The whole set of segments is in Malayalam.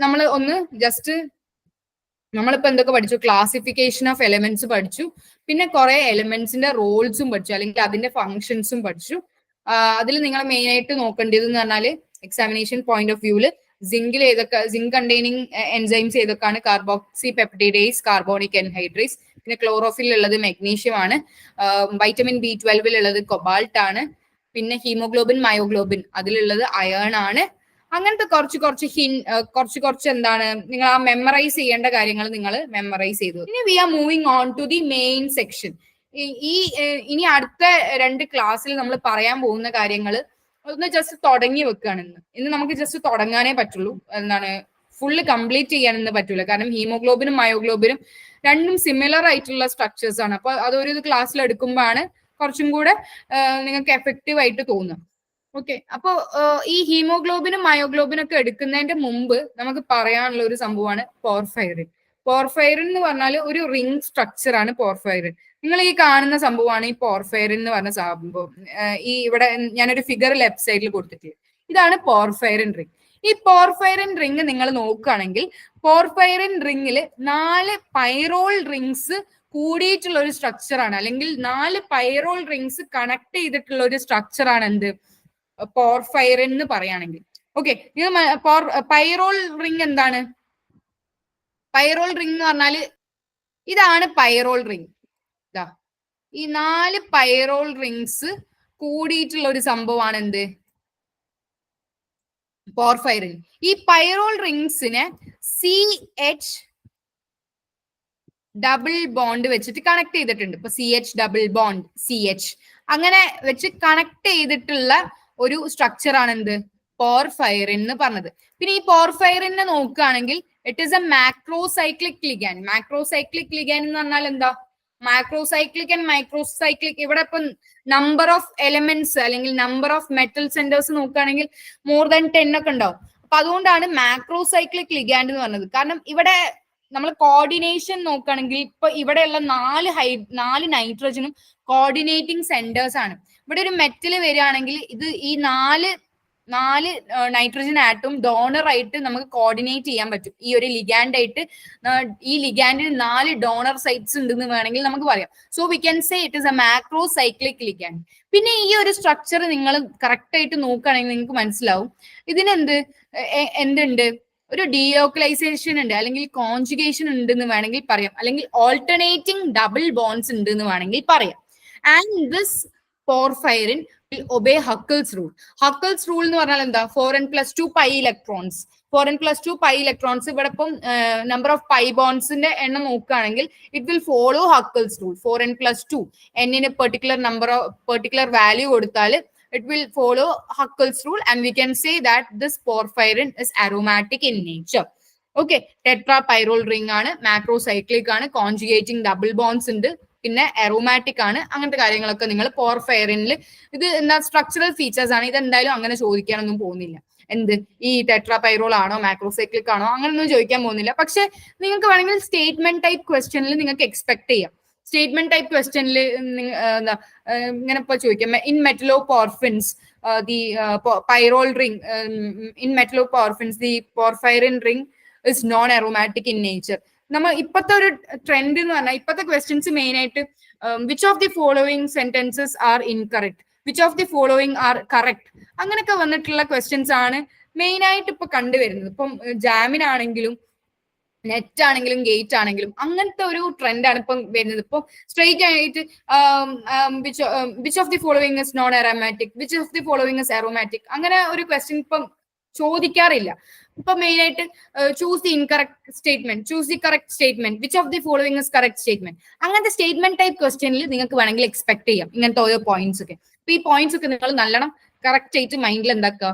നമ്മൾ ഒന്ന് ജസ്റ്റ് നമ്മളിപ്പോ എന്തൊക്കെ പഠിച്ചു? ക്ലാസിഫിക്കേഷൻ ഓഫ് എലിമെന്റ്സ് പഠിച്ചു, പിന്നെ കുറെ എലിമെന്റ്സിന്റെ റോൾസും പഠിച്ചു, അല്ലെങ്കിൽ അതിന്റെ ഫങ്ഷൻസും പഠിച്ചു. അതിൽ നിങ്ങൾ മെയിൻ ആയിട്ട് നോക്കേണ്ടത് എന്ന് പറഞ്ഞാല് എക്സാമിനേഷൻ പോയിന്റ് ഓഫ് വ്യൂല് സിങ്ക് കണ്ടെയ്നിങ് എൻസൈംസ് ഏതൊക്കെയാണ്? കാർബോക്സി പെപ്റ്റിഡേസ്, കാർബോണിക് എൻഹൈഡ്രേസ്, പിന്നെ ക്ലോറോഫിൽ ഉള്ളത് മെഗ്നീഷ്യം ആണ്, വൈറ്റമിൻ B12 ഉള്ളത് കൊബാൾട്ട് ആണ്, പിന്നെ ഹീമോഗ്ലോബിൻ, മയോഗ്ലോബിൻ അതിലുള്ളത് അയേൺ ആണ്. അങ്ങനത്തെ കുറച്ച് എന്താണ് നിങ്ങൾ ആ മെമ്മറൈസ് ചെയ്യേണ്ട കാര്യങ്ങൾ നിങ്ങൾ മെമ്മറൈസ് ചെയ്തു. ഇനി we are moving on to the main section. ഇനി അടുത്ത 2 ക്ലാസ്സിൽ നമ്മൾ പറയാൻ പോകുന്ന കാര്യങ്ങൾ ഒന്ന് ജസ്റ്റ് തുടങ്ങി വെക്കുകയാണ്. ഇന്ന് നമുക്ക് ജസ്റ്റ് തുടങ്ങാനേ പറ്റുള്ളൂ. എന്താണ് ഫുള്ള് കംപ്ലീറ്റ് ചെയ്യാനൊന്നും പറ്റൂല. കാരണം ഹീമോഗ്ലോബിനും മയോഗ്ലോബിനും രണ്ടും സിമിലർ ആയിട്ടുള്ള സ്ട്രക്ചേഴ്സ് ആണ്. അപ്പൊ അതൊരു ക്ലാസ്സിൽ എടുക്കുമ്പോഴാണ് കുറച്ചും കൂടെ നിങ്ങൾക്ക് എഫക്റ്റീവ് ആയിട്ട് തോന്നുക. ഓക്കെ, അപ്പോ ഈ ഹീമോഗ്ലോബിനും മയോഗ്ലോബിനും ഒക്കെ എടുക്കുന്നതിന്റെ മുമ്പ് നമുക്ക് പറയാനുള്ള ഒരു സംഭവമാണ് പോർഫൈറിൻ. പോർഫൈറിൻ എന്ന് പറഞ്ഞാൽ ഒരു റിംഗ് സ്ട്രക്ചർ ആണ് പോർഫൈറിൻ. നിങ്ങൾ ഈ കാണുന്ന സംഭവമാണ് ഈ പോർഫൈറിൻ എന്ന് പറഞ്ഞ സംഭവം. ഈ ഇവിടെ ഞാനൊരു ഫിഗർ ലെഫ്റ്റ് സൈഡിൽ കൊടുത്തിട്ട് ഇതാണ് പോർഫൈറിൻ റിംഗ്. ഈ പോർഫൈറിൻ റിംഗ് നിങ്ങൾ നോക്കുകയാണെങ്കിൽ പോർഫൈറിൻ റിംഗിൽ 4 പൈറോൾ റിംഗ്സ് കൂടിയിട്ടുള്ള ഒരു സ്ട്രക്ചർ ആണ്, അല്ലെങ്കിൽ 4 പൈറോൾ റിംഗ്സ് കണക്ട് ചെയ്തിട്ടുള്ള ഒരു സ്ട്രക്ചർ ആണ് എന്ത്? പോർഫൈറിൻ എന്ന് പറയുകയാണെങ്കിൽ. ഓക്കെ, ഇത് പൈറോൾ റിംഗ് എന്താണ്? പൈറോൾ റിംഗ് എന്ന് പറഞ്ഞാല് ഇതാണ് പൈറോൾ റിംഗ്. ഇതാ ഈ 4 പൈറോൾ റിംഗ്സ് കൂടിയിട്ടുള്ള ഒരു സംഭവമാണ് എന്ത്? പോർഫൈറിൻ. ഈ പൈറോൾ റിംഗ്സിനെ CH ഡബിൾ ബോണ്ട് വെച്ചിട്ട് കണക്ട് ചെയ്തിട്ടുണ്ട്. ഇപ്പൊ CH ഡബിൾ ബോണ്ട് CH അങ്ങനെ വെച്ച് കണക്ട് ചെയ്തിട്ടുള്ള ഒരു സ്ട്രക്ചർ ആണ് എന്ത്? പോർഫൈറിൻ എന്ന് പറഞ്ഞത്. പിന്നെ ഈ പോർഫൈറിനെ നോക്കുകയാണെങ്കിൽ it is a macrocyclic ligand. Macrocyclic ligand എന്ന് പറഞ്ഞാൽ എന്താ? മാക്രോസൈക്ലിക് ആൻഡ് മൈക്രോസൈക്ലിക്, ഇവിടെ ഇപ്പം നമ്പർ ഓഫ് എലിമെന്റ്സ് അല്ലെങ്കിൽ നമ്പർ ഓഫ് മെറ്റൽ സെന്റേഴ്സ് നോക്കുകയാണെങ്കിൽ മോർ ദാൻ 10 ഒക്കെ ഉണ്ടാവും. അപ്പൊ അതുകൊണ്ടാണ് മാക്രോസൈക്ലിക് ലിഗാൻഡ് എന്ന് പറഞ്ഞത്. കാരണം ഇവിടെ നമ്മൾ കോർഡിനേഷൻ നോക്കുകയാണെങ്കിൽ ഇപ്പൊ ഇവിടെയുള്ള 4 നൈട്രജനും കോർഡിനേറ്റിംഗ് സെന്റേഴ്സ് ആണ്. ഇവിടെ ഒരു മെറ്റൽ വരികയാണെങ്കിൽ ഇത് ഈ 4 നൈട്രജൻ ആറ്റം ഡോണർ ആയിട്ട് നമുക്ക് കോർഡിനേറ്റ് ചെയ്യാൻ പറ്റും. ഈ ഒരു ലിഗാൻഡ് ആയിട്ട് ഈ ലിഗാൻഡിന് 4 ഡോണർ സൈറ്റ്സ് ഉണ്ടെന്ന് വേണമെങ്കിൽ നമുക്ക് പറയാം. So we can say it is a macrocyclic ligand. പിന്നെ ഈ ഒരു സ്ട്രക്ചർ നിങ്ങൾ കറക്റ്റ് ആയിട്ട് നോക്കുകയാണെങ്കിൽ നിങ്ങൾക്ക് മനസ്സിലാവും എന്തുണ്ട്? ഒരു ഡിയോക്ലൈസേഷൻ ഉണ്ട്, അല്ലെങ്കിൽ കോൺജുഗേഷൻ ഉണ്ട് എന്ന് വേണമെങ്കിൽ പറയാം, അല്ലെങ്കിൽ ഓൾട്ടർനേറ്റിംഗ് ഡബിൾ ബോൺസ് ഉണ്ട് എന്ന് വേണമെങ്കിൽ പറയാം. And this porphyrin will obey Huckel's rule. Huckel's rule എന്ന് പറഞ്ഞാൽ എന്താ? 4n+2 pi electrons. 4n+2 pi electrons ഇവിടെ ഇപ്പം നമ്പർ ഓഫ് പൈ ബോൺസിന്റെ എണ്ണം നോക്കുകയാണെങ്കിൽ it will follow Huckel's rule. 4n+2 എന്നിന് പെർട്ടിക്കുലർ വാല്യൂ കൊടുത്താൽ it will follow Huckel's rule, and we can say that this porphyrin is aromatic in nature. Okay, tetrapyrrole ring ആണ്, മാക്രോസൈക്ലിക് ആണ്, കോൺജുഗേറ്റിംഗ് ഡബിൾ ബോൺസ് ഉണ്ട്, പിന്നെ അറോമാറ്റിക് ആണ്. അങ്ങനത്തെ കാര്യങ്ങളൊക്കെ നിങ്ങൾ പോർഫൈറിനിൽ ഇത് എന്താ സ്ട്രക്ചറൽ ഫീച്ചേഴ്സ് ആണ്. ഇത് എന്തായാലും അങ്ങനെ ചോദിക്കാനൊന്നും പോകുന്നില്ല. എന്ത് ഈ ടെട്രാപൈറോൾ ആണോ മാക്രോസൈക്ലിക് ആണോ അങ്ങനൊന്നും ചോദിക്കാൻ പോകുന്നില്ല. പക്ഷെ നിങ്ങൾക്ക് വേണമെങ്കിൽ സ്റ്റേറ്റ്മെന്റ് ടൈപ്പ് ക്വസ്റ്റ്യനിൽ നിങ്ങൾക്ക് എക്സ്പെക്ട് ചെയ്യാം. സ്റ്റേറ്റ്മെന്റ് ടൈപ്പ് ക്വസ്റ്റ്യനിൽ എന്താ ഇങ്ങനെ ഇപ്പൊ ചോദിക്കാം, in metalloporphins the pyrrole ring, in metalloporphins the porphyrin ring is non aromatic in nature. നമ്മൾ ഇപ്പോഴത്തെ ഒരു ട്രെൻഡ് എന്ന് പറഞ്ഞാൽ ഇപ്പോഴത്തെ ക്വസ്റ്റ്യൻസ് മെയിൻ ആയിട്ട് which of the following sentences are incorrect, which of the following are correct, അങ്ങനെയൊക്കെ വന്നിട്ടുള്ള ക്വസ്റ്റ്യൻസ് ആണ് മെയിൻ ആയിട്ട് ഇപ്പൊ കണ്ടുവരുന്നത്. ഇപ്പം ജാമിനാണെങ്കിലും നെറ്റ് ആണെങ്കിലും ഗേറ്റ് ആണെങ്കിലും അങ്ങനത്തെ ഒരു ട്രെൻഡാണ് ഇപ്പം വരുന്നത്. ഇപ്പം സ്ട്രെയിറ്റ് ആയിട്ട് which of the following is non aromatic, which of the following is aromatic, അങ്ങനെ ഒരു ക്വസ്റ്റ്യൻ ഇപ്പം ചോദിക്കാറില്ല. ഇപ്പൊ മെയിൻ ആയിട്ട് choose the incorrect statement, choose the correct statement, which of the following is correct statement, അങ്ങനത്തെ സ്റ്റേറ്റ്മെന്റ് ടൈപ്പ് ക്വസ്റ്റ്യനിൽ നിങ്ങൾക്ക് വേണമെങ്കിൽ എക്സ്പെക്ട് ചെയ്യാം ഇങ്ങനത്തെ ഓരോ പോയിന്റ്സ് ഒക്കെ. അപ്പൊ ഈ പോയിന്റ്സ് ഒക്കെ നിങ്ങൾ നല്ലോണം കറക്റ്റ് ആയിട്ട് മൈൻഡിൽ എന്താക്കുക,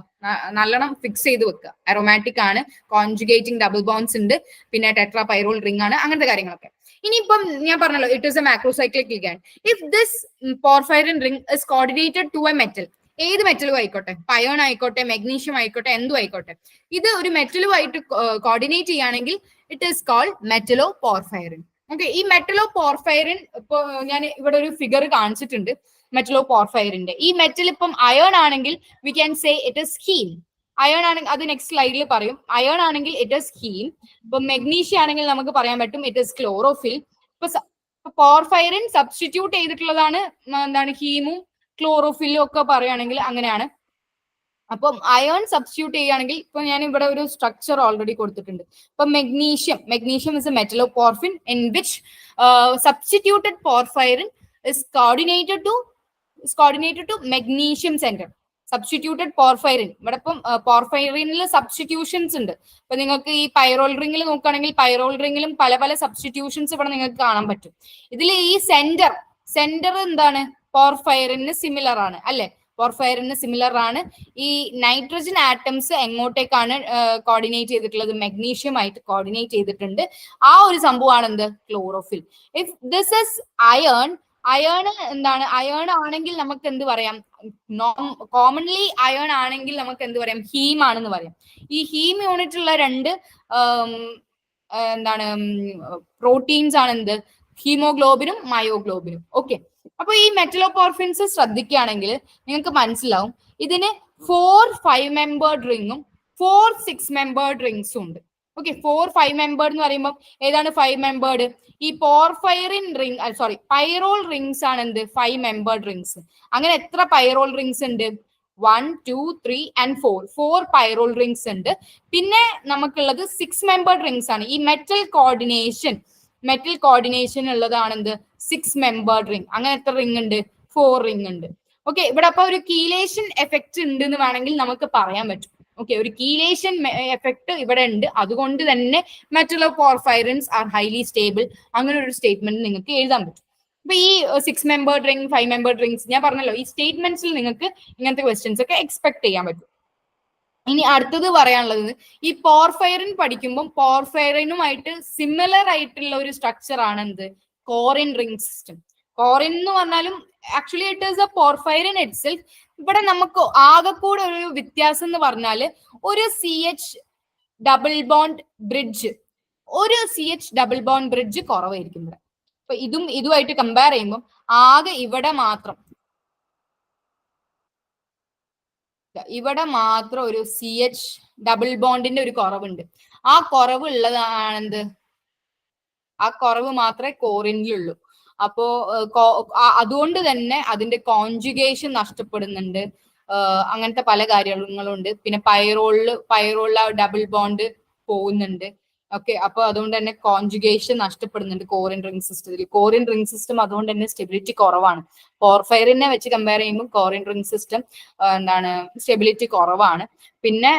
നല്ലോണം ഫിക്സ് ചെയ്ത് വെക്കുക. അറോമാറ്റിക് ആണ്, കോൺജുഗേറ്റിംഗ് ഡബിൾ ബോൺസ് ഉണ്ട്, പിന്നെ ടെട്രാപൈറോൾ റിംഗ് ആണ്, അങ്ങനത്തെ കാര്യങ്ങളൊക്കെ. ഇനിയിപ്പം ഞാൻ പറഞ്ഞല്ലോ it is a macrocyclic ligand. If this porphyrin ring is coordinated to a metal, ഏത് മെറ്റലും ആയിക്കോട്ടെ, പയോൺ ആയിക്കോട്ടെ, മെഗ്നീഷ്യം ആയിക്കോട്ടെ, എന്തും ആയിക്കോട്ടെ, ഇത് ഒരു മെറ്റലുമായിട്ട് കോർഡിനേറ്റ് ചെയ്യുകയാണെങ്കിൽ it is called മെറ്റലോ porphyrin. Okay, ഈ മെറ്റലോ പോർഫൈറിൻ ഇപ്പൊ ഞാൻ ഇവിടെ ഒരു ഫിഗർ കാണിച്ചിട്ടുണ്ട് മെറ്റലോ പോർഫൈറിന്റെ. ഈ മെറ്റൽ ഇപ്പം അയോൺ ആണെങ്കിൽ we can say it is haem. Iron ആണെങ്കിൽ അത് നെക്സ്റ്റ് സ്ലൈഡിൽ പറയും. അയൺ ആണെങ്കിൽ ഇറ്റ് ഇസ് ഹീം. ഇപ്പൊ മെഗ്നീഷ്യ ആണെങ്കിൽ നമുക്ക് പറയാൻ പറ്റും ഇറ്റ് ഇസ് ക്ലോറോഫിൽ. ഇപ്പൊ പോർഫൈറിൻ സബ്സ്റ്റിറ്റ്യൂട്ട് ചെയ്തിട്ടുള്ളതാണ് എന്താണ് ഹീമും ക്ലോറോഫിലും ഒക്കെ പറയുകയാണെങ്കിൽ അങ്ങനെയാണ്. അപ്പം അയൺ സബ്സ്റ്റിറ്റ്യൂട്ട് ചെയ്യുകയാണെങ്കിൽ ഇപ്പൊ ഞാൻ ഇവിടെ ഒരു സ്ട്രക്ചർ ഓൾറെഡി കൊടുത്തിട്ടുണ്ട്. ഇപ്പൊ magnesium is a metal of porphin in which substituted porphyrin is coordinated to magnesium centre. Substituted porphyrin, ഇവിടെ ഇപ്പം പോർഫൈറിനിൽ സബ്സ്റ്റിറ്റ്യൂഷൻസ് ഉണ്ട്. ഇപ്പൊ നിങ്ങൾക്ക് ഈ പൈറോൾ റിംഗിൽ നോക്കുകയാണെങ്കിൽ പൈറോൾ റിംഗിലും പല പല സബ്സ്റ്റിറ്റ്യൂഷൻസ് ഇവിടെ നിങ്ങൾക്ക് കാണാൻ പറ്റും. ഇതിൽ ഈ സെന്റർ എന്താണ് പോർഫൈറിന് സിമിലർ ആണ് അല്ലെ? പോർഫൈറിന് സിമിലർ ആണ്. ഈ നൈട്രജൻ ആറ്റംസ് എങ്ങോട്ടേക്കാണ് കോർഡിനേറ്റ് ചെയ്തിട്ടുള്ളത്? മെഗ്നീഷ്യം ആയിട്ട് കോർഡിനേറ്റ് ചെയ്തിട്ടുണ്ട്. ആ ഒരു സംഭവമാണ് എന്ത്? Chlorophyll. If this is iron എന്താണ്? അയൺ ആണെങ്കിൽ നമുക്ക് എന്ത് പറയാം? കോമൺലി അയൺ ആണെങ്കിൽ നമുക്ക് എന്ത് പറയാം? ഹീം ആണെന്ന് പറയാം. ഈ ഹീം യൂണിറ്റ് ഉള്ള രണ്ട് എന്താണ് പ്രോട്ടീൻസ് ആണ് എന്ത്? ഹീമോഗ്ലോബിനും മയോഗ്ലോബിനും. ഓക്കെ, അപ്പൊ ഈ മെറ്റലോപോർഫിൻസ് ശ്രദ്ധിക്കുകയാണെങ്കിൽ നിങ്ങൾക്ക് മനസ്സിലാവും ഇതിന് 4 5 മെമ്പേർഡ് റിങ്ങും 4 6 മെമ്പേർഡ് റിങ്സും ഉണ്ട്. ഓക്കെ, 4 5 മെമ്പേർഡ് എന്ന് പറയുമ്പോൾ ഏതാണ് 5 മെമ്പേർഡ്? ഈ porphyrin ring, sorry pyrrole rings ആണ് എന്ത്? 5 മെമ്പേർഡ് റിങ്സ്. അങ്ങനെ എത്ര പൈറോൾ റിങ്സ് ഉണ്ട്? 1 2 3 and 4 പൈറോൾ റിങ്സ് ഉണ്ട്. പിന്നെ നമുക്കുള്ളത് 6 മെമ്പേർഡ് റിങ്സ് ആണ്. ഈ മെറ്റൽ കോർഡിനേഷൻ ഉള്ളതാണ് എന്ത്? 6 മെമ്പേർഡ് റിംഗ്. അങ്ങനെ എത്ര റിംഗ് ഉണ്ട്? 4 റിംഗ് ഉണ്ട്. ഓക്കെ, ഇവിടെ അപ്പൊ ഒരു കീലേഷൻ എഫക്ട് ഉണ്ട് എന്ന് വേണമെങ്കിൽ നമുക്ക് പറയാൻ പറ്റും. ഓക്കെ, ഒരു കീലേഷൻ എഫക്ട് ഇവിടെ ഉണ്ട്. അതുകൊണ്ട് തന്നെ മെറ്റലോപോർഫൈറിൻസ് ആർ ഹൈലി സ്റ്റേബിൾ. അങ്ങനെ ഒരു സ്റ്റേറ്റ്മെന്റ് നിങ്ങൾക്ക് എഴുതാൻ പറ്റും. അപ്പൊ ഈ 6 മെമ്പേർഡ് റിംഗ് 5 മെമ്പേർഡ് റിംഗ്സ് ഞാൻ പറഞ്ഞല്ലോ, ഈ സ്റ്റേറ്റ്മെന്റ്സിൽ നിങ്ങൾക്ക് ഇങ്ങനത്തെ ക്വസ്റ്റ്യൻസ് ഒക്കെ എക്സ്പെക്ട് ചെയ്യാൻ പറ്റും. ഇനി അടുത്തത് പറയാനുള്ളത്, ഈ പോർഫൈറിൻ പഠിക്കുമ്പോൾ പോർഫൈറിനുമായിട്ട് സിമിലർ ആയിട്ടുള്ള ഒരു സ്ട്രക്ചർ ആണ് എന്ത്? Corrin ring system. കോറിൻ എന്ന് പറഞ്ഞാലും actually it is a porphyrin itself. ഇവിടെ നമുക്ക് ആകെ കൂടെ ഒരു വ്യത്യാസം എന്ന് പറഞ്ഞാല് ഒരു CH ഡബിൾ ബോണ്ട് ബ്രിഡ്ജ് കുറവായിരിക്കും ഇവിടെ. അപ്പൊ ഇതുമായിട്ട് കമ്പയർ ചെയ്യുമ്പോൾ ആകെ ഇവിടെ മാത്രം ഒരു CH ഡബിൾ ബോണ്ടിന്റെ ഒരു കുറവുണ്ട്. ആ കുറവ് ഉള്ളതാണെന്ത്? ആ കുറവ് മാത്രമേ കോറിനിലുള്ളൂ. അപ്പോ അതുകൊണ്ട് തന്നെ അതിന്റെ കോൺജുഗേഷൻ നഷ്ടപ്പെടുന്നുണ്ട്. അങ്ങനത്തെ പല കാര്യങ്ങളുണ്ട്. പിന്നെ പൈറോളിൽ ഡബിൾ ബോണ്ട് പോകുന്നുണ്ട്. ഓക്കെ, അപ്പൊ അതുകൊണ്ട് തന്നെ കോൺജുഗേഷൻ നഷ്ടപ്പെടുന്നുണ്ട് കോറിൻ റിംഗ് സിസ്റ്റത്തിൽ. കോറിൻ റിംഗ് സിസ്റ്റം അതുകൊണ്ട് തന്നെ സ്റ്റെബിലിറ്റി കുറവാണ്. പോർഫൈറിനെ വെച്ച് കമ്പയർ ചെയ്യുമ്പോൾ കോറിൻ റിംഗ് സിസ്റ്റം എന്താണ്? സ്റ്റെബിലിറ്റി കുറവാണ്. പിന്നെ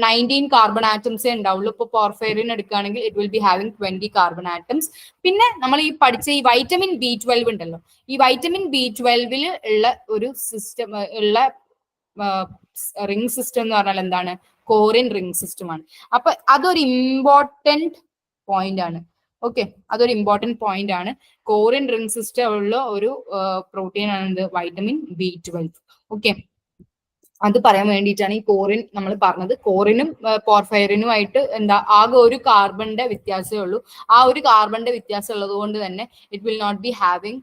19 കാർബൺ ആറ്റംസേ ഉണ്ടാവുള്ളൂ. ഇപ്പൊ പോർഫൈറിൻ എടുക്കുകയാണെങ്കിൽ it will be having 20 carbon atoms. പിന്നെ നമ്മൾ ഈ പഠിച്ച ഈ വൈറ്റമിൻ B12 ഉണ്ടല്ലോ, ഈ വൈറ്റമിൻ B12 ഉള്ള ഒരു സിസ്റ്റം ഉള്ള റിംഗ് സിസ്റ്റം എന്ന് പറഞ്ഞാൽ എന്താണ്? കോറിൻ റിംഗ് സിസ്റ്റം ആണ്. അപ്പൊ അതൊരു ഇമ്പോർട്ടന്റ് പോയിന്റ് ആണ്. ഓക്കെ, അതൊരു ഇമ്പോർട്ടന്റ് പോയിന്റ് ആണ്. കോറിൻ റിംഗ് സിസ്റ്റം ഉള്ള ഒരു പ്രോട്ടീൻ ആണ് വൈറ്റമിൻ B12. ഓക്കെ, അത് പറയാൻ വേണ്ടിയിട്ടാണ് ഈ കോറിൻ നമ്മൾ പറഞ്ഞത്. കോറിനും പോർഫൈറിനുമായിട്ട് ആകെ ഒരു കാർബണിന്റെ വ്യത്യാസമേ ഉള്ളൂ. ആ ഒരു കാർബണിന്റെ വ്യത്യാസം ഉള്ളത് കൊണ്ട് തന്നെ it will not be having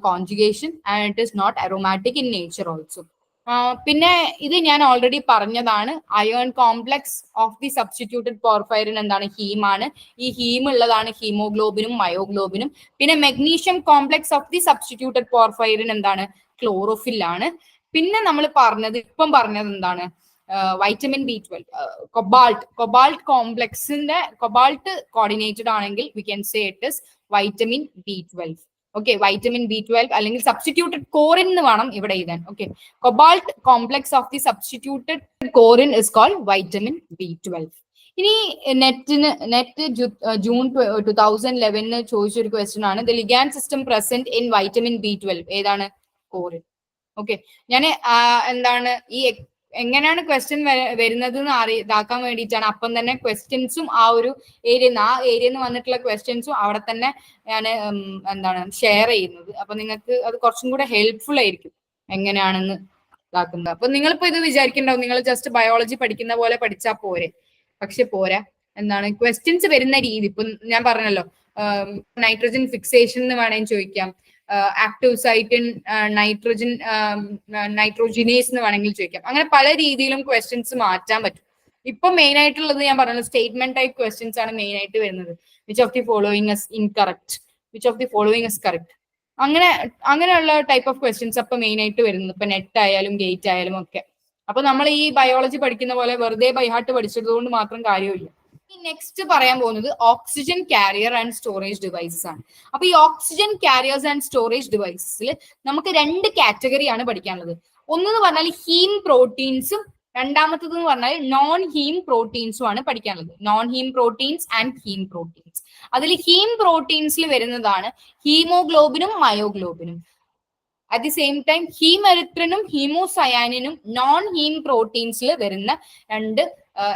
conjugation and it is not aromatic in nature also. പിന്നെ ഇത് ഞാൻ ഓൾറെഡി പറഞ്ഞതാണ്. Iron complex of the substituted porphyrin എന്താണ്? ഹീമാണ്. ഈ ഹീം ഉള്ളതാണ് ഹീമോഗ്ലോബിനും മയോഗ്ലോബിനും. പിന്നെ magnesium complex of the substituted porphyrin എന്താണ്? ക്ലോറോഫിൽ ആണ്. പിന്നെ നമ്മൾ ഇപ്പം പറഞ്ഞത് എന്താണ്? വൈറ്റമിൻ B12, കൊബാൾട്ട് കോംപ്ലക്സിന്റെ കൊബാൾട്ട് കോർഡിനേറ്റഡ് ആണെങ്കിൽ we can say it is vitamin B12. Okay, vitamin B12 അല്ലെങ്കിൽ സബ്സ്റ്റിറ്റ്യൂട്ടഡ് കോറിൻ എന്ന് വേണം ഇവിടെ എഴുതാൻ. Okay, cobalt complex of the substituted corrin is called vitamin B12. ഇനി നെറ്റ് ജൂൺ 2011 ചോദിച്ചൊരു ക്വസ്റ്റ്യൻ ആണ്, the ligand system present in vitamin B12 ഏതാണ്? കോറിൻ. ഓക്കെ, ഞാൻ എന്താണ് ഈ എങ്ങനെയാണ് ക്വസ്റ്റ്യൻ വരുന്നത് എന്ന് ഇതാക്കാൻ വേണ്ടിയിട്ടാണ് അപ്പം തന്നെ ക്വസ്റ്റ്യൻസും ആ ഒരു ഏരിയന്ന് വന്നിട്ടുള്ള ക്വസ്റ്റ്യൻസും അവിടെ തന്നെ ഞാൻ എന്താണ് ഷെയർ ചെയ്യുന്നത്. അപ്പൊ നിങ്ങൾക്ക് അത് കുറച്ചും കൂടെ ഹെൽപ്ഫുൾ ആയിരിക്കും എങ്ങനെയാണെന്ന് ഇതാക്കുന്നത്. അപ്പൊ നിങ്ങളിപ്പോ ഇത് വിചാരിക്കണ്ടാവും നിങ്ങൾ ജസ്റ്റ് ബയോളജി പഠിക്കുന്ന പോലെ പഠിച്ചാൽ പോരെ. പക്ഷെ പോരാ. എന്താണ് ക്വസ്റ്റ്യൻസ് വരുന്ന രീതി. ഇപ്പൊ ഞാൻ പറഞ്ഞല്ലോ, നൈട്രജൻ ഫിക്സേഷൻ എന്ന് വേണമെങ്കിൽ ചോദിക്കാം, ആക്റ്റീവ് സൈറ്റ് ഇൻ നൈട്രോജിനേസ് എന്ന് വേണമെങ്കിൽ ചോദിക്കാം. അങ്ങനെ പല രീതിയിലും ക്വസ്റ്റ്യൻസ് മാറ്റാൻ പറ്റും. ഇപ്പൊ മെയിൻ ആയിട്ടുള്ളത് ഞാൻ പറഞ്ഞത് സ്റ്റേറ്റ്മെന്റ് ടൈപ്പ് ക്വസ്റ്റ്യൻസ് ആണ് മെയിൻ ആയിട്ട് വരുന്നത്. Which of the following is incorrect, which of the following is correct, അങ്ങനെയുള്ള ടൈപ്പ് ഓഫ് ക്വസ്റ്റ്യൻസ് അപ്പൊ മെയിൻ ആയിട്ട് വരുന്നത്. ഇപ്പൊ നെറ്റ് ആയാലും ഗേറ്റ് ആയാലും ഒക്കെ. അപ്പൊ നമ്മൾ ഈ ബയോളജി പഠിക്കുന്ന പോലെ വെറുതെ ബൈഹാർട്ട് പഠിച്ചത് കൊണ്ട് മാത്രം കാര്യമില്ല. നെക്സ്റ്റ് പറയാൻ പോകുന്നത് oxygen carrier and storage devices ആണ്. അപ്പൊ ഈ ഓക്സിജൻ കാരിയേഴ്സ് ആൻഡ് സ്റ്റോറേജ് ഡിവൈസസിൽ നമുക്ക് 2 കാറ്റഗറിയാണ് പഠിക്കാനുള്ളത്. ഒന്നെന്ന് പറഞ്ഞാൽ ഹീം പ്രോട്ടീൻസും, രണ്ടാമത്തത് എന്ന് പറഞ്ഞാൽ നോൺ ഹീം പ്രോട്ടീൻസും ആണ് പഠിക്കാനുള്ളത്. Non haem proteins and haem proteins. അതിൽ ഹീം പ്രോട്ടീൻസിൽ വരുന്നതാണ് ഹീമോഗ്ലോബിനും മയോഗ്ലോബിനും. അറ്റ് ദി സെയിം ടൈം ഹീമെറിത്രിനും ഹീമോസയാനിനും നോൺ ഹീം പ്രോട്ടീൻസിൽ വരുന്ന 2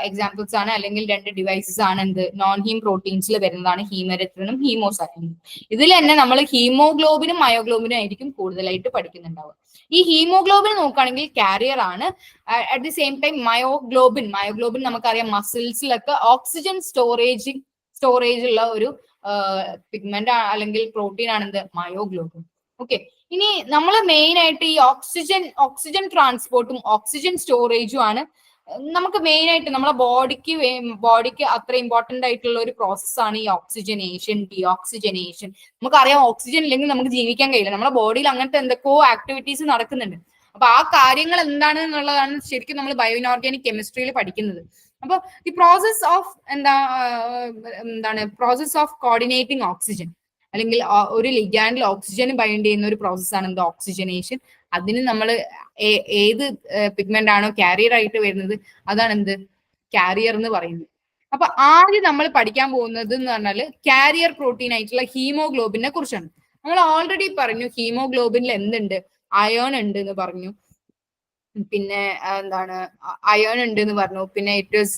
എക്സാമ്പിൾസ് ആണ്, അല്ലെങ്കിൽ 2 ഡിവൈസസ് ആണ്. എന്ത് നോൺ ഹീം പ്രോട്ടീൻസിൽ വരുന്നതാണ് ഹീമെറിത്രിനും ഹീമോസയാനിനും. ഇതിൽ തന്നെ നമ്മൾ ഹീമോഗ്ലോബിനും മയോഗ്ലോബിനും ആയിരിക്കും കൂടുതലായിട്ട് പഠിക്കുന്നുണ്ടാവുക. ഈ ഹീമോഗ്ലോബിൻ നോക്കുകയാണെങ്കിൽ കാരിയർ ആണ്. At the same time myoglobin നമുക്കറിയാം മസിൽസിലൊക്കെ ഓക്സിജൻ സ്റ്റോറേജ് ഉള്ള ഒരു പിഗ്മെന്റ് അല്ലെങ്കിൽ പ്രോട്ടീൻ ആണ് എന്ത് മയോഗ്ലോബിൻ. ഓക്കെ, ഇനി നമ്മൾ മെയിൻ ആയിട്ട് ഈ ഓക്സിജൻ ട്രാൻസ്പോർട്ടും ഓക്സിജൻ സ്റ്റോറേജും ആണ് നമുക്ക് മെയിൻ ആയിട്ട് നമ്മളെ ബോഡിക്ക് അത്ര ഇമ്പോർട്ടന്റ് ആയിട്ടുള്ള ഒരു പ്രോസസ്സാണ് ഈ ഓക്സിജനേഷൻ, ഡീഓക്സിജനേഷൻ. നമുക്കറിയാം ഓക്സിജൻ ഇല്ലെങ്കിൽ നമുക്ക് ജീവിക്കാൻ കഴിയില്ല. നമ്മുടെ ബോഡിയിൽ അങ്ങനത്തെ എന്തൊക്കെയോ ആക്ടിവിറ്റീസ് നടക്കുന്നുണ്ട്. അപ്പൊ ആ കാര്യങ്ങൾ എന്താണ് എന്നുള്ളതാണ് ശരിക്കും നമ്മൾ ബയോ ഇനോർഗാനിക് കെമിസ്ട്രിയിൽ പഠിക്കുന്നത്. അപ്പൊ ഈ പ്രോസസ് ഓഫ് കോർഡിനേറ്റിംഗ് ഓക്സിജൻ, അല്ലെങ്കിൽ ഒരു ലിഗാൻഡിൽ ഓക്സിജൻ ബൈൻഡ് ചെയ്യുന്ന ഒരു പ്രോസസ്സാണ് എന്ത് ഓക്സിജനേഷൻ. അതിന് നമ്മൾ ഏത് പിഗ്മെന്റ് ആണോ കാരിയർ ആയിട്ട് വരുന്നത് അതാണ് എന്ത് കാരിയർ എന്ന് പറയുന്നത്. അപ്പൊ ആദ്യം നമ്മൾ പഠിക്കാൻ പോകുന്നത് എന്ന് പറഞ്ഞാൽ കാരിയർ പ്രോട്ടീൻ ആയിട്ടുള്ള ഹീമോഗ്ലോബിനെ കുറിച്ചാണ്. നമ്മൾ ഓൾറെഡി പറഞ്ഞു ഹീമോഗ്ലോബിനിൽ എന്തുണ്ട്, അയേൺ ഉണ്ട് എന്ന് പറഞ്ഞു, പിന്നെ അയേൺ ഉണ്ട് എന്ന് പറഞ്ഞു, പിന്നെ it is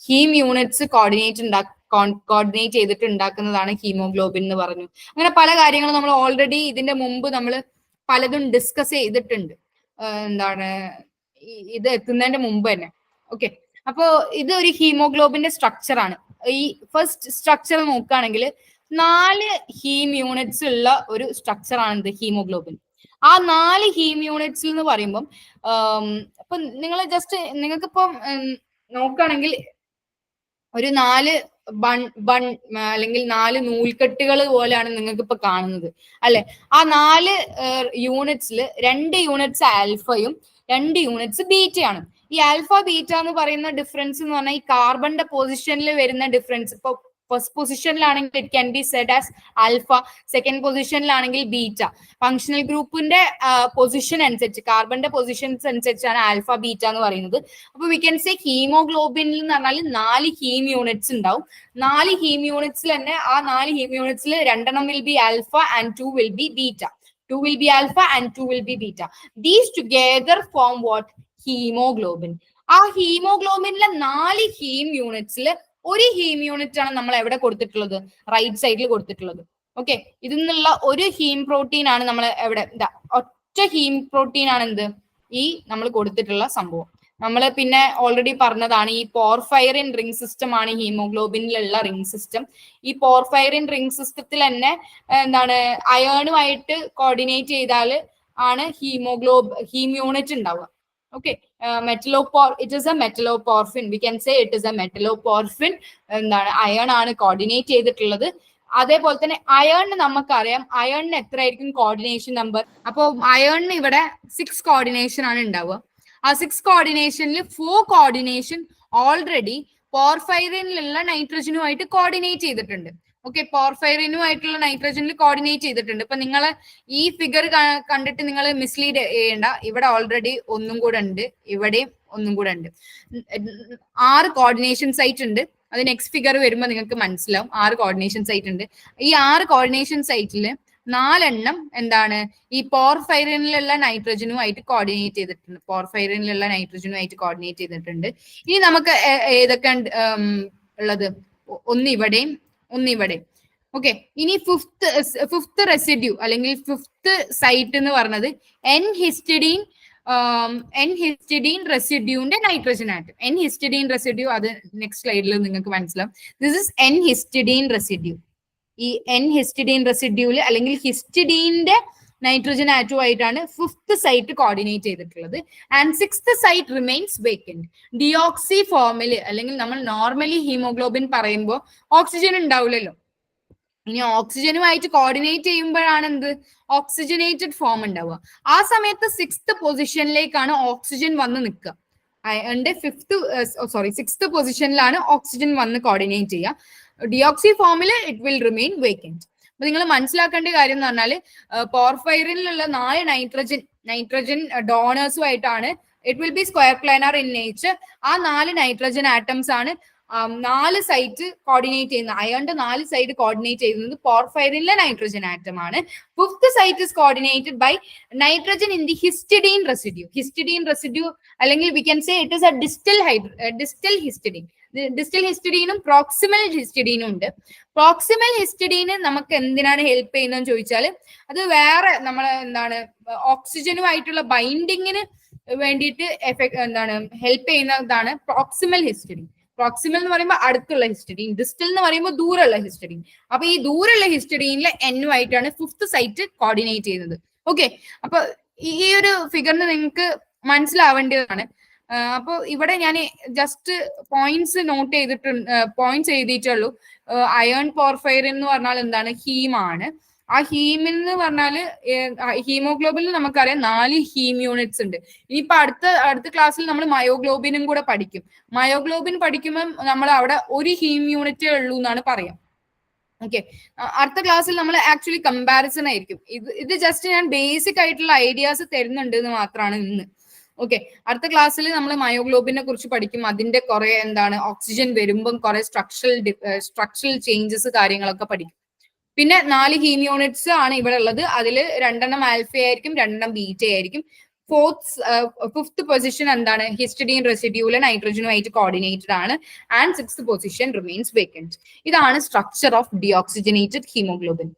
haem units coordinate ചെയ്തിട്ട് ഉണ്ടാക്കുന്നതാണ് ഹീമോഗ്ലോബിൻ എന്ന് പറഞ്ഞു. അങ്ങനെ പല കാര്യങ്ങളും നമ്മൾ ഓൾറെഡി ഇതിന്റെ മുമ്പ് നമ്മൾ പലതും ഡിസ്കസ് ചെയ്തിട്ടുണ്ട്. ഇത് എത്തുന്നതിന്റെ മുമ്പ് തന്നെ. ഓക്കെ, അപ്പോ ഇത് ഒരു ഹീമോഗ്ലോബിന്റെ സ്ട്രക്ചർ ആണ്. ഈ ഫസ്റ്റ് സ്ട്രക്ചർ നോക്കുകയാണെങ്കിൽ 4 ഹീം യൂണിറ്റ്സ് ഉള്ള ഒരു സ്ട്രക്ചർ ആണ് ഇത് ഹീമോഗ്ലോബിൻ. ആ 4 ഹീം യൂണിറ്റ്സ് എന്ന് പറയുമ്പം ഇപ്പൊ നിങ്ങൾ ജസ്റ്റ് നിങ്ങൾക്കിപ്പം നോക്കുകയാണെങ്കിൽ ഒരു 4 ബൺ അല്ലെങ്കിൽ 4 നൂൽക്കെട്ടുകൾ പോലെയാണ് നിങ്ങൾക്ക് ഇപ്പൊ കാണുന്നത് അല്ലെ. ആ 4 യൂണിറ്റ്സിൽ 2 യൂണിറ്റ്സ് ആൽഫയും 2 യൂണിറ്റ്സ് ബീറ്റയാണ്. ഈ ആൽഫ ബീറ്റ എന്ന് പറയുന്ന ഡിഫറൻസ് എന്ന് പറഞ്ഞാൽ ഈ കാർബണിന്റെ പൊസിഷനിൽ വരുന്ന ഡിഫറൻസ്. ഇപ്പൊ ഫസ്റ്റ് പൊസിഷനിലാണെങ്കിൽ it can be said as alpha, second പൊസിഷനിലാണെങ്കിൽ ബീറ്റ. ഫങ്ഷണൽ ഗ്രൂപ്പിന്റെ പൊസിഷൻ അനുസരിച്ച്, കാർബണിന്റെ പൊസിഷൻസ് അനുസരിച്ചാണ് ആൽഫ ബീറ്റ എന്ന് പറയുന്നത്. അപ്പൊ വി ക്യാൻ സേ ഹീമോഗ്ലോബിനിൽ എന്ന് പറഞ്ഞാൽ 4 ഹീം യൂണിറ്റ്സ് ഉണ്ടാവും. 4 ഹീം യൂണിറ്റ്സിൽ തന്നെ ആ 4 ഹീം യൂണിറ്റ്സിൽ 2 will be alpha and 2 will be beta. 2 will be alpha and 2 will be beta. These together form what? Haemoglobin. ആ ഹീമോഗ്ലോബിനിലെ 4 ഹീം യൂണിറ്റ്സിൽ ഒരു ഹീം യൂണിറ്റ് ആണ് നമ്മൾ എവിടെ കൊടുത്തിട്ടുള്ളത്, റൈറ്റ് സൈഡിൽ കൊടുത്തിട്ടുള്ളത്. ഓക്കെ, ഇതിൽ നിന്നുള്ള ഒരു ഹീം പ്രോട്ടീൻ ആണ് നമ്മൾ എവിടെ, ഒറ്റ ഹീം പ്രോട്ടീൻ ആണ് എന്ത് ഈ നമ്മൾ കൊടുത്തിട്ടുള്ള സംഭവം. നമ്മൾ പിന്നെ ഓൾറെഡി പറഞ്ഞതാണ് ഈ പോർഫൈറിൻ റിംഗ് സിസ്റ്റം ആണ് ഹീമോഗ്ലോബിനിലുള്ള റിംഗ് സിസ്റ്റം. ഈ പോർഫൈറിൻ റിംഗ് സിസ്റ്റത്തിൽ തന്നെ അയേണുമായിട്ട് കോർഡിനേറ്റ് ചെയ്താൽ ആണ് ഹീം യൂണിറ്റ് ഉണ്ടാവുക. Okay, it is a metalloporphin. We can say it is a metalloporphin. Iron ആണ് കോർഡിനേറ്റ് ചെയ്തിട്ടുള്ളത്. അതേപോലെ തന്നെ അയേണിന് നമുക്കറിയാം അയേണിന് എത്രയായിരിക്കും കോർഡിനേഷൻ നമ്പർ. അപ്പോൾ അയേണിന് ഇവിടെ 6 കോർഡിനേഷൻ ആണ് ഉണ്ടാവുക. ആ 6 കോർഡിനേഷനിൽ 4 കോർഡിനേഷൻ ഓൾറെഡി പോർഫൈറിനിലുള്ള നൈട്രജനുമായിട്ട് കോർഡിനേറ്റ് ചെയ്തിട്ടുണ്ട്. ഓക്കെ, പോർഫൈറിനുമായിട്ടുള്ള നൈട്രജനിൽ കോർഡിനേറ്റ് ചെയ്തിട്ടുണ്ട്. ഇപ്പൊ നിങ്ങൾ ഈ ഫിഗർ കണ്ടിട്ട് നിങ്ങൾ മിസ്ലീഡ് ചെയ്യേണ്ട. ഇവിടെ ഓൾറെഡി ഒന്നും കൂടെ ഉണ്ട്, ഇവിടെയും ഒന്നും കൂടെ ഉണ്ട്. 6 കോർഡിനേഷൻ സൈറ്റ് ഉണ്ട്. അത് നെക്സ്റ്റ് ഫിഗർ വരുമ്പോൾ നിങ്ങൾക്ക് മനസ്സിലാവും. 6 കോർഡിനേഷൻ സൈറ്റ് ഉണ്ട്. ഈ 6 കോർഡിനേഷൻ സൈറ്റിൽ 4 എണ്ണം ഈ പോർഫൈറിനിലുള്ള നൈട്രജനുമായിട്ട് കോർഡിനേറ്റ് ചെയ്തിട്ടുണ്ട്. ഇനി നമുക്ക് ഏതൊക്കെ ഉള്ളത്? ഒന്നിവിടെയും ഒന്നിവിടെ. ഓക്കെ, ഇനി ഫിഫ്ത്ത് റെസിഡ്യൂ അല്ലെങ്കിൽ 5th സൈറ്റ് എന്ന് പറഞ്ഞത് എൻ ഹിസ്റ്റഡീൻ റെസിഡ്യൂന്റെ nitrogen atom. N histidine residue അത് നെക്സ്റ്റ് സ്ലൈഡിൽ നിങ്ങൾക്ക് മനസ്സിലാവും. This is N histidine residue. ഈ എൻ ഹിസ്റ്റഡീൻ റെസിഡ്യൂല് അല്ലെങ്കിൽ ഹിസ്റ്റഡീന്റെ നൈട്രജൻ ആറ്റവുമായിട്ടാണ് 5th സൈറ്റ് കോർഡിനേറ്റ് ചെയ്തിട്ടുള്ളത്. And 6th site remains vacant. Deoxy ഫോമിൽ അല്ലെങ്കിൽ നമ്മൾ നോർമലി ഹീമോഗ്ലോബിൻ പറയുമ്പോൾ ഓക്സിജൻ ഉണ്ടാവില്ലല്ലോ. ഇനി ഓക്സിജനുമായിട്ട് കോർഡിനേറ്റ് ചെയ്യുമ്പോഴാണ് എന്ത് ഓക്സിജനേറ്റഡ് ഫോം ഉണ്ടാവുക. ആ സമയത്ത് 6th പൊസിഷനിലേക്കാണ് ഓക്സിജൻ വന്ന് നിൽക്കുക. അയണിന്റെ 6th പൊസിഷനിലാണ് ഓക്സിജൻ വന്ന് കോർഡിനേറ്റ് ചെയ്യുക. ഡിയോക്സി ഫോമിൽ ഇറ്റ് വിൽ റിമെയിൻ വേക്കന്റ്. അപ്പൊ നിങ്ങൾ മനസ്സിലാക്കേണ്ട കാര്യം എന്ന് പറഞ്ഞാൽ പോർഫൈറിനിലുള്ള 4 നൈട്രജൻ ഡോണേഴ്സുമായിട്ടാണ് it will be square planar in nature. ആ 4 നൈട്രജൻ ആറ്റംസ് ആണ് 4 സൈറ്റ് കോർഡിനേറ്റ് ചെയ്യുന്നത്. അയണിന്റെ 4 സൈഡ് കോർഡിനേറ്റ് ചെയ്യുന്നത് പോർഫൈറിനിലെ നൈട്രജൻ ആറ്റം ആണ്. 5th site is coordinated by nitrogen in the histidine residue. Histidine residue അല്ലെങ്കിൽ we can say it is a distal histidine. Distal ഹിസ്റ്റഡീനും പ്രോക്സിമൽ ഹിസ്റ്റഡീനും ഉണ്ട്. പ്രോക്സിമൽ ഹിസ്റ്റഡീന് നമുക്ക് എന്തിനാണ് ഹെൽപ്പ് ചെയ്യുന്നതെന്ന് ചോദിച്ചാൽ അത് വേറെ നമ്മളെ ഓക്സിജനുമായിട്ടുള്ള ബൈൻഡിങ്ങിന് വേണ്ടിയിട്ട് ഹെൽപ്പ് ചെയ്യുന്നതാണ് പ്രോക്സിമൽ ഹിസ്റ്റഡീൻ. പ്രോക്സിമൽ എന്ന് പറയുമ്പോൾ അടുത്തുള്ള ഹിസ്റ്റഡീൻ, ഡിസ്റ്റൽ എന്ന് പറയുമ്പോൾ ദൂരമുള്ള ഹിസ്റ്റഡീൻ. അപ്പൊ ഈ ദൂരമുള്ള ഹിസ്റ്റഡീനിലെ എന്നുമായിട്ടാണ് 5th സൈറ്റ് കോർഡിനേറ്റ് ചെയ്യുന്നത്. ഓക്കെ, അപ്പൊ ഈ ഒരു ഫിഗറിന് നിങ്ങൾക്ക് മനസ്സിലാവേണ്ടതാണ്. അപ്പോൾ ഇവിടെ ഞാൻ ജസ്റ്റ് പോയിന്റ്സ് നോട്ട് ചെയ്തിട്ടുണ്ട്, പോയിന്റ്സ് എഴുതിയിട്ടുള്ളൂ. അയൺ പോർഫൈറിൻ എന്ന് പറഞ്ഞാൽ എന്താണ്? ഹീമാണ്. ആ ഹീമിൻ എന്ന് പറഞ്ഞാല് ഹീമോഗ്ലോബിനിൽ നമുക്കറിയാം 4 ഹീം യൂണിറ്റ്സ് ഉണ്ട്. ഇനിയിപ്പോ അടുത്ത ക്ലാസ്സിൽ നമ്മൾ മയോഗ്ലോബിനും കൂടെ പഠിക്കും. മയോഗ്ലോബിൻ പഠിക്കുമ്പോൾ നമ്മൾ അവിടെ 1 ഹീം യൂണിറ്റേ ഉള്ളൂ എന്നാണ് പറയാം. ഓക്കെ, അടുത്ത ക്ലാസ്സിൽ നമ്മൾ ആക്ച്വലി കമ്പാരിസൺ ആയിരിക്കും. ഇത് ജസ്റ്റ് ഞാൻ ബേസിക് ആയിട്ടുള്ള ഐഡിയാസ് തരുന്നുണ്ട് എന്ന് മാത്രമാണ് ഇന്ന്. ഓക്കെ, അടുത്ത ക്ലാസ്സിൽ നമ്മൾ മയോഗ്ലോബിനെ കുറിച്ച് പഠിക്കും. അതിന്റെ കുറെ ഓക്സിജൻ വരുമ്പം കുറെ സ്ട്രക്ചറൽ ചേഞ്ചസ് കാര്യങ്ങളൊക്കെ പഠിക്കും. പിന്നെ 4 ഹീം യൂണിറ്റ്സ് ആണ് ഇവിടെ ഉള്ളത്. അതിൽ 2 ആൽഫ ആയിരിക്കും, 2 ബീറ്റ ആയിരിക്കും. 5th പൊസിഷൻ എന്താണ്? ഹിസ്റ്റഡീൻ റെസിഡ്യൂല് നൈട്രജനുമായിട്ട് കോർഡിനേറ്റഡ് ആണ്. And 6th position remains vacant. ഇതാണ് സ്ട്രക്ചർ ഓഫ് ഡിയോക്സിജനേറ്റഡ് ഹീമോഗ്ലോബിൻ.